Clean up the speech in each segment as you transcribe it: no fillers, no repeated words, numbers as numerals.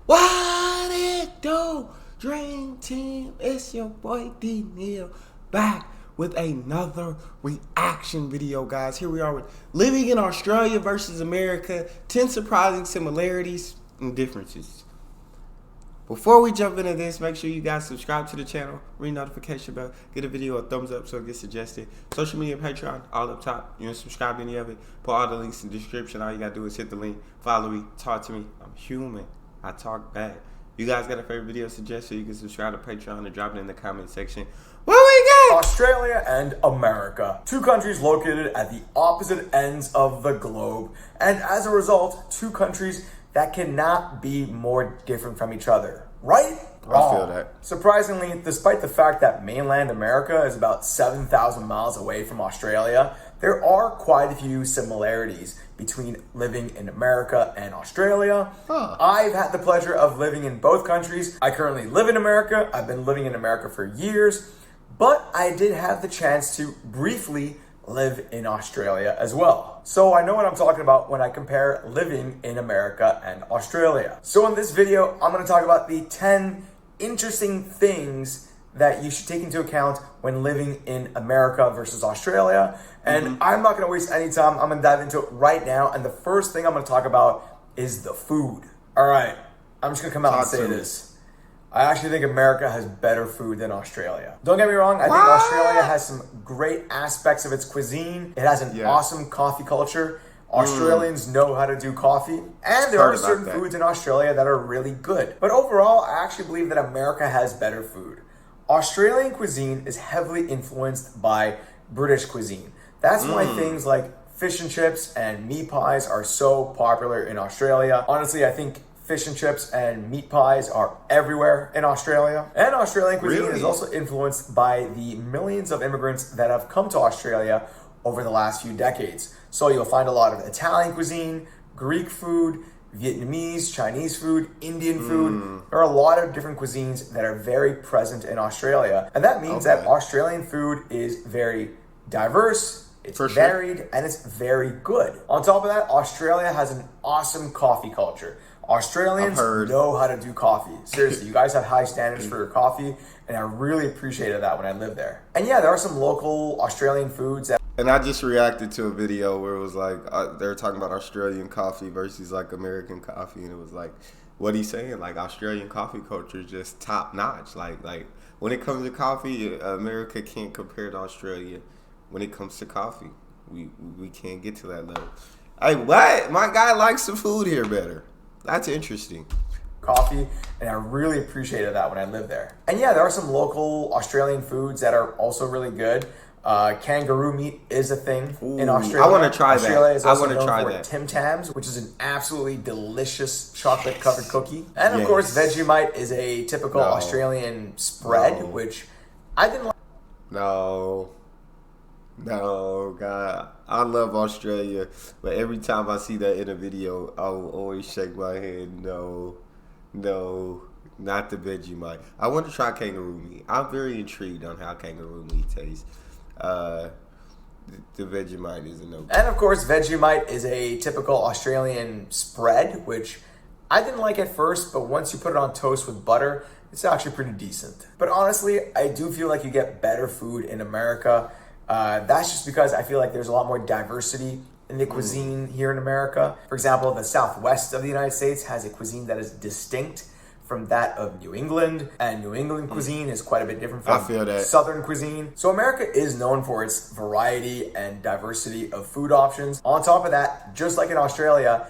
What it do, Dream Team? It's your boy D Neal back with another reaction video, guys. Here we are with living in Australia versus America. 10 surprising similarities and differences. Before we jump into this, make sure you guys subscribe to the channel, ring notification bell, get a video a thumbs up so it gets suggested. Social media, Patreon, all up top. You don't subscribe to any of it, put all the links in the description. All you gotta do is hit the link, follow me, talk to me. I'm human. I talk back. You guys got a favorite video suggestion? You can subscribe to Patreon and drop it in the comment section. What we got? Australia and America. Two countries located at the opposite ends of the globe. And as a result, two countries that cannot be more different from each other. Right? Wrong. I feel that. Surprisingly, despite the fact that mainland America is about 7,000 miles away from Australia, there are quite a few similarities between living in America and Australia. I've had the pleasure of living in both countries. I currently live in America. I've been living in America for years, but I did have the chance to briefly live in Australia as well. So I know what I'm talking about when I compare living in America and Australia. So in this video, I'm going to talk about the 10 interesting things that you should take into account when living in America versus Australia. And I'm not going to waste any time. I'm going to dive into it right now. And the first thing I'm going to talk about is the food. All right, I'm just going to come out and say this. I actually think America has better food than Australia. Don't get me wrong, I think Australia has some great aspects of its cuisine. It has an awesome coffee culture. Australians know how to do coffee. And there are certain foods in Australia that are really good. But overall, I actually believe that America has better food. Australian cuisine is heavily influenced by British cuisine. That's why things like fish and chips and meat pies are so popular in Australia. Honestly, I think fish and chips and meat pies are everywhere in Australia. And Australian cuisine is also influenced by the millions of immigrants that have come to Australia over the last few decades. So you'll find a lot of Italian cuisine, Greek food, Vietnamese, Chinese food, Indian food. There are a lot of different cuisines that are very present in Australia. And that means that Australian food is very diverse, it's varied, and it's very good. On top of that, Australia has an awesome coffee culture. Australians know how to do coffee. Seriously, you guys have high standards for your coffee, and I really appreciated that when I lived there. And yeah, there are some local Australian foods that... And I just reacted to a video where it was like, they were talking about Australian coffee versus like American coffee, and it was like, what he's saying, like Australian coffee culture is just top notch. Like when it comes to coffee, America can't compare to Australia. When it comes to coffee, we can't get to that level. Hey, what? My guy likes the food here better. That's interesting. Coffee, and I really appreciated that when I lived there. And yeah, there are some local Australian foods that are also really good. Kangaroo meat is a thing in Australia. I want to try Australia is also I want to try known for Tim Tams, which is an absolutely delicious chocolate-covered cookie. And of course, Vegemite is a typical Australian spread, which I didn't like. No, God. I love Australia, but every time I see that in a video, I will always shake my head. No, not the Vegemite. I want to try kangaroo meat. I'm very intrigued on how kangaroo meat tastes. The Vegemite is a no. And of course, Vegemite is a typical Australian spread, which I didn't like at first, but once you put it on toast with butter, it's actually pretty decent. But honestly, I do feel like you get better food in America. That's just because I feel like there's a lot more diversity in the cuisine here in America. For example, the Southwest of the United States has a cuisine that is distinct from that of New England, and New England cuisine is quite a bit different from Southern cuisine. So America is known for its variety and diversity of food options. On top of that, just like in Australia,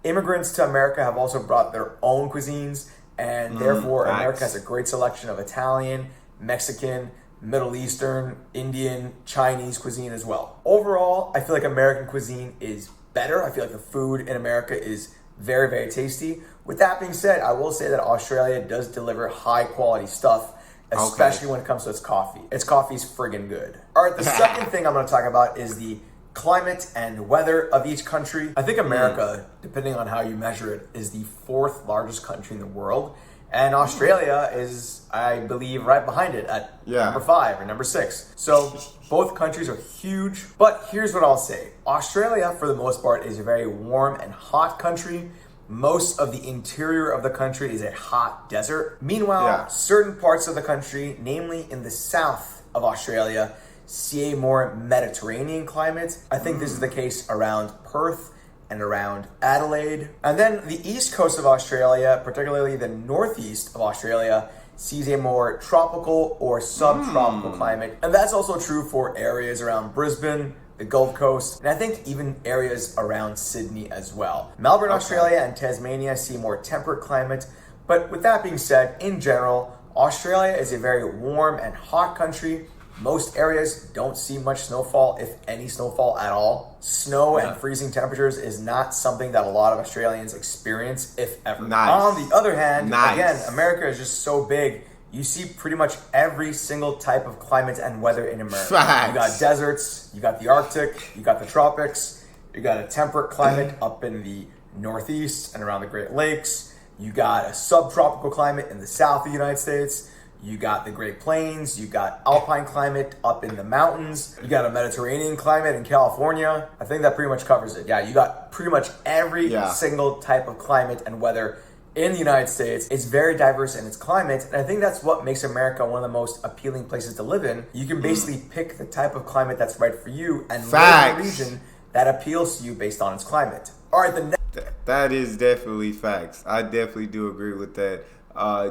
immigrants to America have also brought their own cuisines, and therefore America has a great selection of Italian, Mexican, Middle Eastern, Indian, Chinese cuisine as well. Overall, I feel like American cuisine is better. I feel like the food in America is very, very tasty. With that being said, I will say that Australia does deliver high quality stuff, especially when it comes to its coffee. Its coffee is friggin' good. All right, the second thing I'm going to talk about is the climate and weather of each country. I think America, depending on how you measure it, is the 4th largest country in the world. And Australia is, I believe, right behind it at number 5 or number 6. So both countries are huge. But here's what I'll say. Australia, for the most part, is a very warm and hot country. Most of the interior of the country is a hot desert. Meanwhile, certain parts of the country, namely in the south of Australia, see a more Mediterranean climate. I think this is the case around Perth and around Adelaide. And then the east coast of Australia, particularly the northeast of Australia, sees a more tropical or subtropical climate. And that's also true for areas around Brisbane, the Gulf Coast, and I think even areas around Sydney as well. Melbourne, Australia, and Tasmania see more temperate climate. But with that being said, in general, Australia is a very warm and hot country. Most areas don't see much snowfall, if any snowfall at all. Snow and freezing temperatures is not something that a lot of Australians experience, if ever. On the other hand, again, America is just so big. You see pretty much every single type of climate and weather in America. You got deserts, you got the Arctic, you got the tropics, you got a temperate climate up in the northeast and around the Great Lakes. You got a subtropical climate in the south of the United States. You got the Great Plains, you got alpine climate up in the mountains, you got a Mediterranean climate in California. I think that pretty much covers it. Yeah, you got pretty much every single type of climate and weather in the United States. It's very diverse in its climate, and I think that's what makes America one of the most appealing places to live in. You can basically pick the type of climate that's right for you and live in a region that appeals to you based on its climate. All right, that is definitely facts. I definitely do agree with that.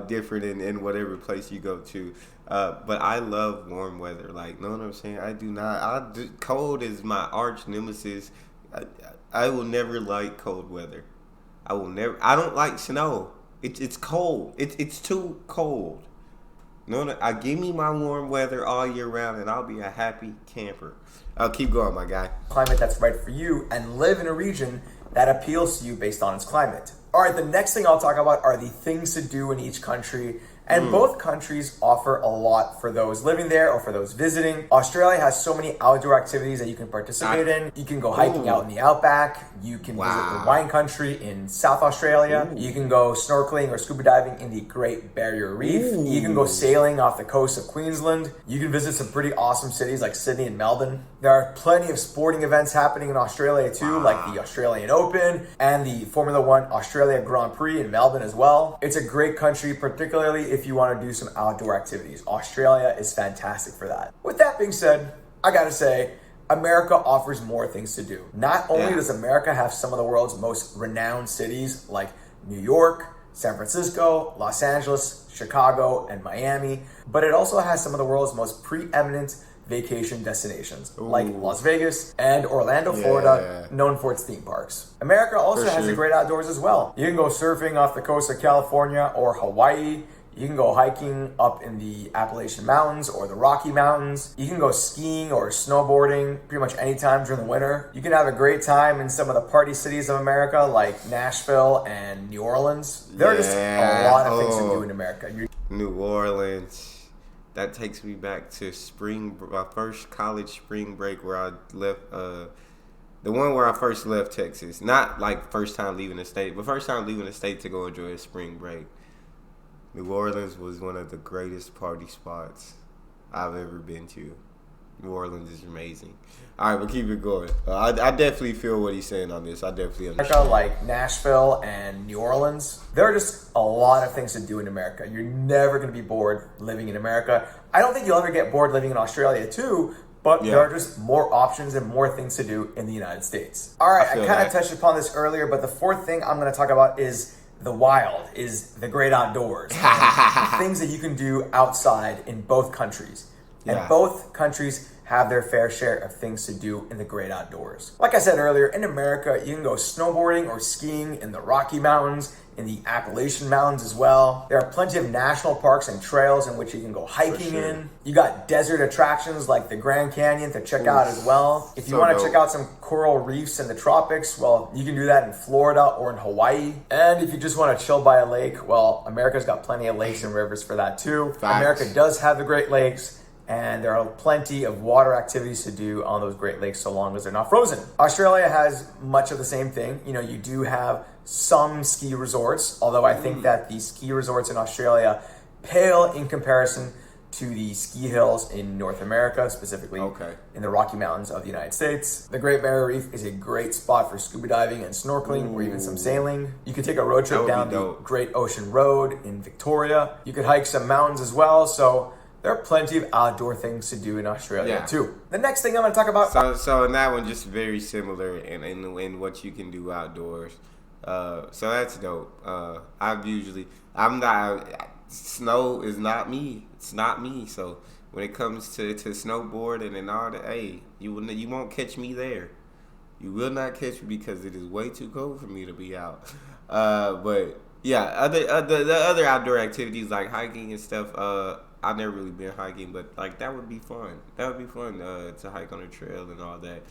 Different in whatever place you go to. But I love warm weather. Like, know what I'm saying? I do not. Cold is my arch nemesis. I will never like cold weather. I don't like snow. It's cold. It's too cold. No, give me my warm weather all year round, and I'll be a happy camper. I'll keep going, my guy. Climate that's right for you, and live in a region that appeals to you based on its climate. All right, the next thing I'll talk about are the things to do in each country. And both countries offer a lot for those living there or for those visiting. Australia has so many outdoor activities that you can participate in. You can go hiking out in the outback. You can visit the wine country in South Australia. You can go snorkeling or scuba diving in the Great Barrier Reef. You can go sailing off the coast of Queensland. You can visit some pretty awesome cities like Sydney and Melbourne. There are plenty of sporting events happening in Australia too, like the Australian Open and the Formula One Australia Grand Prix in Melbourne as well. It's a great country, particularly if you want to do some outdoor activities. Australia is fantastic for that. With that being said, I gotta say, America offers more things to do. Not only does America have some of the world's most renowned cities like New York, San Francisco, Los Angeles, Chicago, and Miami, but it also has some of the world's most preeminent vacation destinations like Las Vegas and Orlando, Florida, known for its theme parks. America also has the great outdoors as well. You can go surfing off the coast of California or Hawaii. You can go hiking up in the Appalachian Mountains or the Rocky Mountains. You can go skiing or snowboarding pretty much anytime during the winter. You can have a great time in some of the party cities of America like Nashville and New Orleans. There are just a lot of things to do in America. New Orleans. That takes me back to my first college spring break where I left, the one where I first left Texas. Not like first time leaving the state, but first time leaving the state to go enjoy a spring break. New Orleans was one of the greatest party spots I've ever been to. New Orleans is amazing. All right, but keep it going. I definitely feel what he's saying on this. I definitely understand. Like Nashville and New Orleans, there are just a lot of things to do in America. You're never going to be bored living in America. I don't think you'll ever get bored living in Australia too, but there are just more options and more things to do in the United States. All right, I kind of touched upon this earlier, but the fourth thing I'm going to talk about is the wild, is the great outdoors. The things that you can do outside in both countries. And both countries have their fair share of things to do in the great outdoors. Like I said earlier, in America, you can go snowboarding or skiing in the Rocky Mountains, in the Appalachian Mountains as well. There are plenty of national parks and trails in which you can go hiking in. You got desert attractions like the Grand Canyon to check out as well. If you want to check out some coral reefs in the tropics, well, you can do that in Florida or in Hawaii. And if you just want to chill by a lake, well, America's got plenty of lakes and rivers for that too. America does have the Great Lakes, and there are plenty of water activities to do on those Great Lakes so long as they're not frozen. Australia has much of the same thing. You know, you do have some ski resorts, although I think that the ski resorts in Australia pale in comparison to the ski hills in North America, specifically in the Rocky Mountains of the United States. The Great Barrier Reef is a great spot for scuba diving and snorkeling, or even some sailing. You could take a road trip down the Great Ocean Road in Victoria. You could hike some mountains as well, so there are plenty of outdoor things to do in Australia too. The next thing I'm going to talk about... So in that one, just very similar in what you can do outdoors. So that's dope. Snow is not me. It's not me. So when it comes to snowboarding and all that, hey, you won't catch me there. You will not catch me because it is way too cold for me to be out. But yeah, the other outdoor activities like hiking and stuff. I've never really been hiking, but like that would be fun. That would be fun to hike on a trail and all that.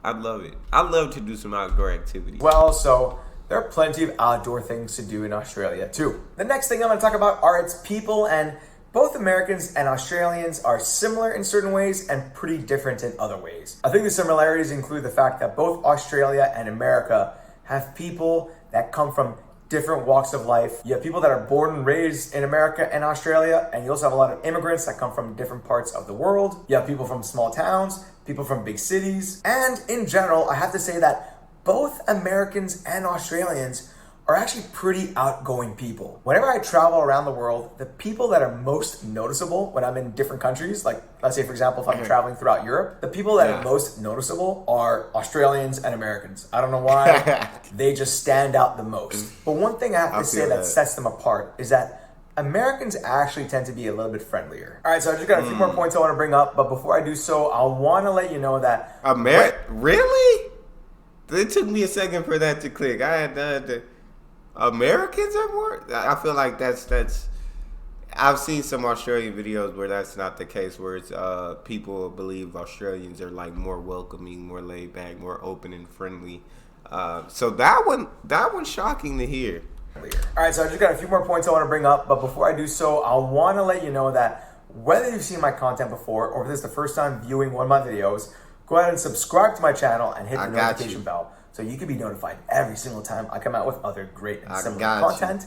I'd love it. I'd love to do some outdoor activities. Well, so there are plenty of outdoor things to do in Australia too. The next thing I'm going to talk about are its people, and both Americans and Australians are similar in certain ways and pretty different in other ways. I think the similarities include the fact that both Australia and America have people that come from different walks of life. You have people that are born and raised in America and Australia, and you also have a lot of immigrants that come from different parts of the world. You have people from small towns, people from big cities, and in general, I have to say that both Americans and Australians are actually pretty outgoing people. Whenever I travel around the world, the people that are most noticeable when I'm in different countries, like let's say for example, if I'm traveling throughout Europe, the people that are most noticeable are Australians and Americans. I don't know why, they just stand out the most. But one thing I have to say that sets them apart is that Americans actually tend to be a little bit friendlier. All right, so I just got a few more points I want to bring up, but before I do so, I want to let you know that... Really? It took me a second for that to click. I had the Americans are more... I feel like that's... I've seen some Australian videos where that's not the case, where it's people believe Australians are like more welcoming, more laid back, more open and friendly. So that one's shocking to hear. All right, so I just got a few more points I want to bring up, but before I do so, I want to let you know that whether you've seen my content before or if this is the first time viewing one of my videos, go ahead and subscribe to my channel and hit the notification bell so you can be notified every single time I come out with other great and similar content.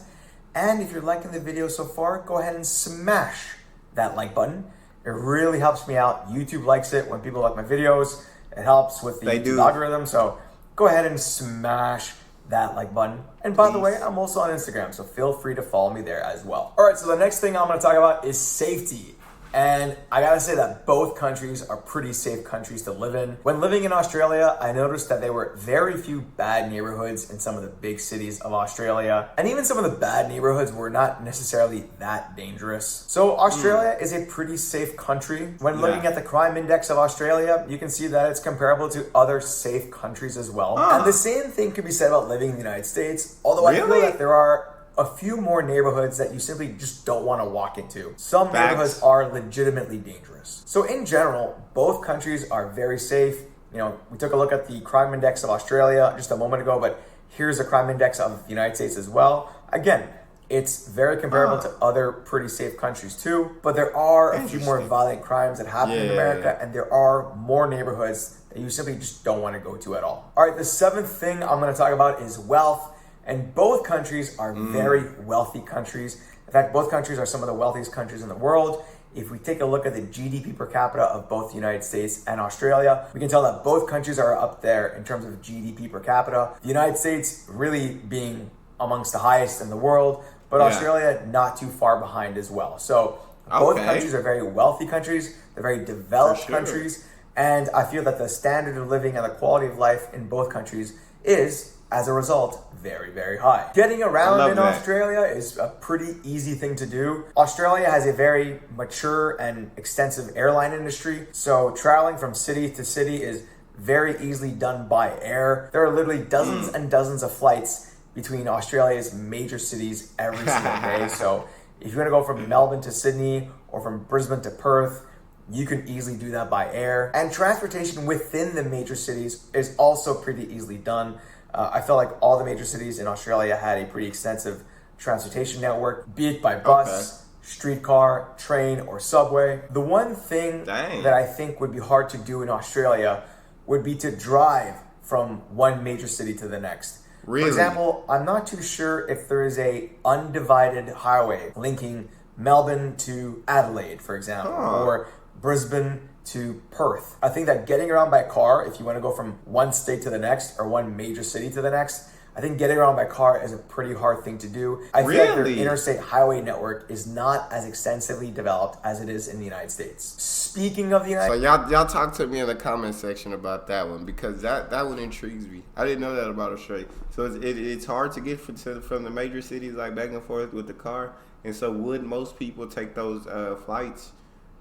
And if you're liking the video so far, go ahead and smash that like button. It really helps me out. YouTube likes it when people like my videos. It helps with the YouTube algorithm. So go ahead and smash that like button. And by the way, I'm also on Instagram, so feel free to follow me there as well. All right, so the next thing I'm going to talk about is safety. And I gotta say that both countries are pretty safe countries to live in. When living in Australia, I noticed that there were very few bad neighborhoods in some of the big cities of Australia. And even some of the bad neighborhoods were not necessarily that dangerous. So Australia is a pretty safe country. When looking at the crime index of Australia, you can see that it's comparable to other safe countries as well. And the same thing could be said about living in the United States, although I feel that there are a few more neighborhoods that you simply just don't want to walk into. Some neighborhoods are legitimately dangerous. So in general, both countries are very safe. You know, we took a look at the crime index of Australia just a moment ago, but here's the crime index of the United States as well. Again, it's very comparable to other pretty safe countries too, but there are a few more violent crimes that happen in America, and there are more neighborhoods that you simply just don't want to go to at all. All right, the seventh thing I'm going to talk about is wealth. And both countries are very wealthy countries. In fact, both countries are some of the wealthiest countries in the world. If we take a look at the GDP per capita of both the United States and Australia, we can tell that both countries are up there in terms of GDP per capita. The United States really being amongst the highest in the world, but Australia not too far behind as well. So both countries are very wealthy countries. They're very developed countries. And I feel that the standard of living and the quality of life in both countries is, as a result, very, very high. Getting around in Australia is a pretty easy thing to do. Australia has a very mature and extensive airline industry, so traveling from city to city is very easily done by air. There are literally dozens and dozens of flights between Australia's major cities every single day. So if you want to go from Melbourne to Sydney or from Brisbane to Perth, you can easily do that by air. And transportation within the major cities is also pretty easily done. I felt like all the major cities in Australia had a pretty extensive transportation network, be it by bus, streetcar, train, or subway. The one thing that I think would be hard to do in Australia would be to drive from one major city to the next. Really? For example, I'm not too sure if there is a undivided highway linking Melbourne to Adelaide, for example, or Brisbane to Perth. I think that getting around by car, if you want to go from one state to the next or one major city to the next, I think getting around by car is a pretty hard thing to do. I feel like their interstate highway network is not as extensively developed as it is in the United States. Speaking of the United States. So y'all talk to me in the comment section about that one, because that one intrigues me. I didn't know that about Australia. So it's hard to get from the major cities like back and forth with the car. And so would most people take those flights?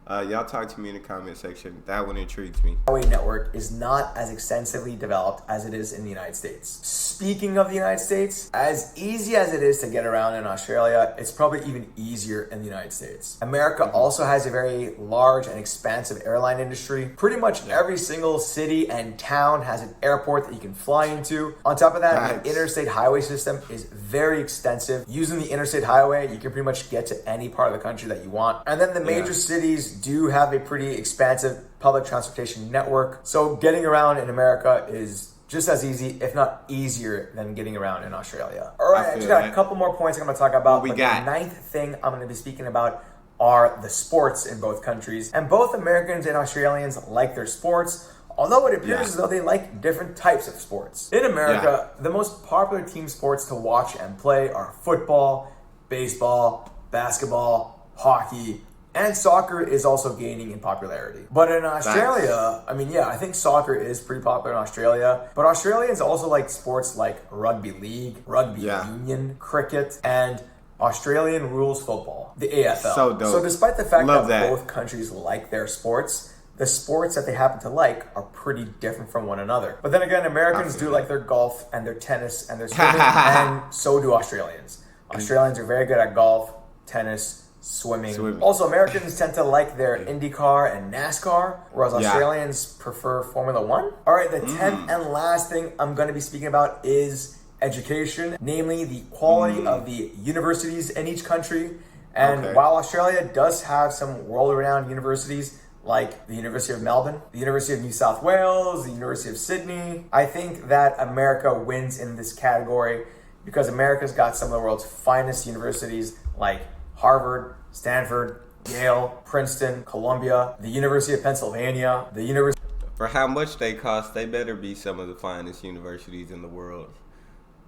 Y'all talk to me in the comment section. That one intrigues me. Highway network is not as extensively developed as it is in the United States. Speaking of the United States, as easy as it is to get around in Australia, it's probably even easier in the United States. America also has a very large and expansive airline industry. Pretty much every single city and town has an airport that you can fly into. On top of that, the interstate highway system is very extensive. Using the interstate highway, you can pretty much get to any part of the country that you want. And then the major cities do have a pretty expansive public transportation network. So getting around in America is just as easy, if not easier, than getting around in Australia. All right, I just got a couple more points I'm going to talk about. The ninth thing I'm going to be speaking about are the sports in both countries. And both Americans and Australians like their sports, although it appears as though they like different types of sports. In America, the most popular team sports to watch and play are football, baseball, basketball, hockey, and soccer is also gaining in popularity. But in Australia, I think soccer is pretty popular in Australia. But Australians also like sports like rugby league, rugby union, cricket, and Australian rules football, the AFL. So dope. So despite the fact that both countries like their sports, the sports that they happen to like are pretty different from one another. But then again, Americans do like their golf and their tennis and their swimming, and so do Australians. Australians are very good at golf, tennis, swimming. Also, Americans tend to like their IndyCar and NASCAR, whereas Australians prefer Formula One. All right, the 10th and last thing I'm going to be speaking about is education, namely the quality of the universities in each country. And while Australia does have some world-renowned universities, like the University of Melbourne, the University of New South Wales, the University of Sydney, I think that America wins in this category because America's got some of the world's finest universities like Harvard, Stanford, Yale, Princeton, Columbia, the University of Pennsylvania, the University... For how much they cost, they better be some of the finest universities in the world.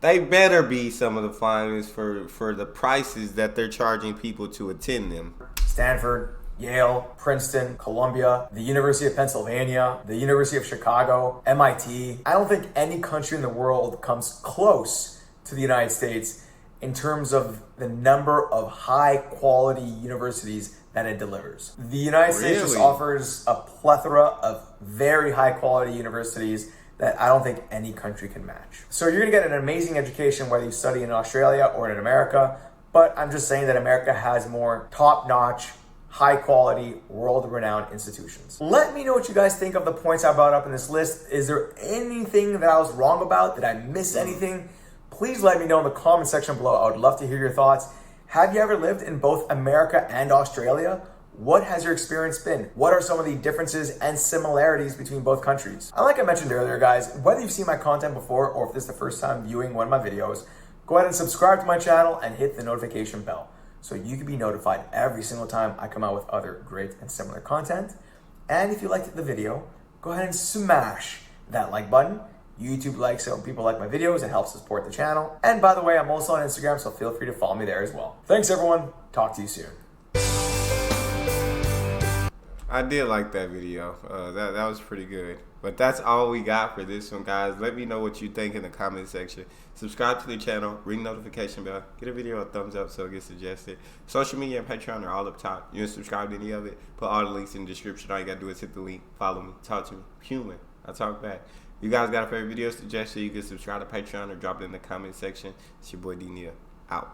They better be some of the finest for the prices that they're charging people to attend them. Stanford, Yale, Princeton, Columbia, the University of Pennsylvania, the University of Chicago, MIT. I don't think any country in the world comes close to the United States in terms of the number of high-quality universities that it delivers. The United States just offers a plethora of very high-quality universities that I don't think any country can match. So you're gonna get an amazing education whether you study in Australia or in America, but I'm just saying that America has more top-notch, high-quality, world-renowned institutions. Let me know what you guys think of the points I brought up in this list. Is there anything that I was wrong about? Did I miss anything? Please let me know in the comment section below. I would love to hear your thoughts. Have you ever lived in both America and Australia? What has your experience been? What are some of the differences and similarities between both countries? And like I mentioned earlier, guys, whether you've seen my content before or if this is the first time viewing one of my videos, go ahead and subscribe to my channel and hit the notification bell so you can be notified every single time I come out with other great and similar content. And if you liked the video, go ahead and smash that like button. YouTube likes it when people like my videos. It helps support the channel. And by the way, I'm also on Instagram, so feel free to follow me there as well. Thanks, everyone. Talk to you soon. I did like that video. That was pretty good. But that's all we got for this one, guys. Let me know what you think in the comment section. Subscribe to the channel. Ring notification bell. Get a video a thumbs up so it gets suggested. Social media and Patreon are all up top. You can subscribe to any of it. Put all the links in the description. All you got to do is hit the link. Follow me. Talk to me. Human. I talk back. You guys got a favorite video suggestion, you can subscribe to Patreon or drop it in the comment section. It's your boy D Neal. Out.